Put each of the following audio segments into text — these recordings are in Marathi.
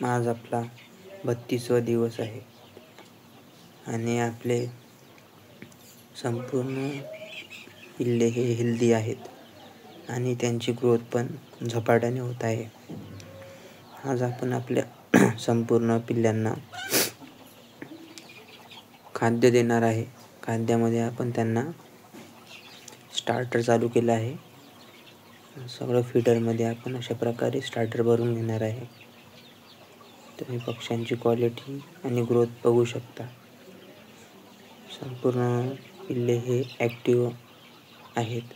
आज आपला 32वा दिवस आहे आणि आपले संपूर्ण पिल्ले हे हेल्दी आहेत आणि त्यांची ग्रोथ पण झपाट्याने होत आहे. आज आपण आपल्या संपूर्ण पिल्लांना खाद्य देणार आहे. खाद्यामध्ये आपण त्यांना स्टार्टर चालू केलं आहे. सगळं फीडरमध्ये आपण अशा प्रकारे स्टार्टर भरून घेणार आहे. तुम्ही पक्ष्यांची क्वालिटी आणि ग्रोथ बघू शकता. संपूर्ण पिल्ले हे ॲक्टिव्ह आहेत.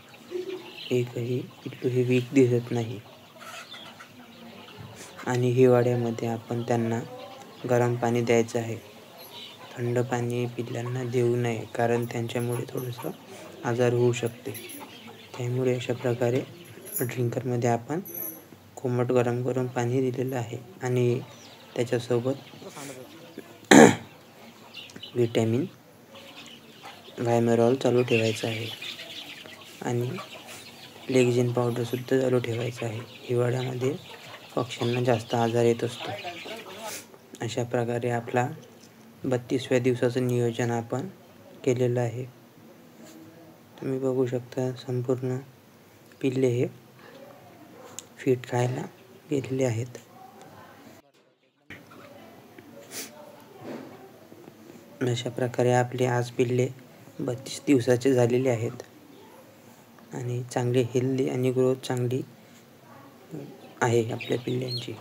एकही पिल्लू हे वीक दिसत नाही. आणि हिवाळ्यामध्ये आपण त्यांना गरम पाणी द्यायचं आहे. थंड पाणी पिल्लांना देऊ नये, कारण त्यांच्यामुळे थोडंसं आजार होऊ शकते. त्यामुळे अशा प्रकारे ड्रिंकरमध्ये आपण कोमट गरम करून पाणी दिलेलं आहे आणि त्याच्यासोबत व्हिटॅमिन व्हायमेरॉल चालू ठेवायचं आहे आणि लेक्झिन पावडरसुद्धा चालू ठेवायचं आहे. हिवाळ्यामध्ये पक्ष्यांना जास्त आजार येत असतो. अशा प्रकारे आपला 32व्या दिवसाचं नियोजन आपण केलेलं आहे. तुम्ही बघू शकता संपूर्ण पिल्ले हे फीड खायला गेलेले आहेत. अशा प्रकारे आपले आज पिल्ले 32 दिवसाचे झालेले आहेत आणि चांगली हेल्दी आणि ग्रोथ चांगली आहे आपल्या पिल्ल्यांची.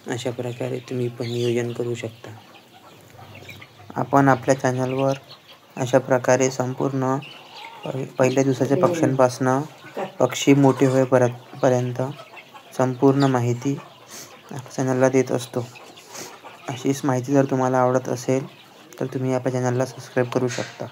अशा प्रकारे तुम्ही पण नियोजन करू शकता. आपण आपल्या चॅनलवर अशा प्रकारे संपूर्ण पहिल्या दिवसाच्या पक्ष्यांपासनं पक्षी मोठे होईपर्यंत संपूर्ण माहिती चॅनलला देत असतो. अशीच माहिती जर तुम्हाला आवडत असेल तर तुम्ही आपल्या चॅनलला सबस्क्राईब करू शकता.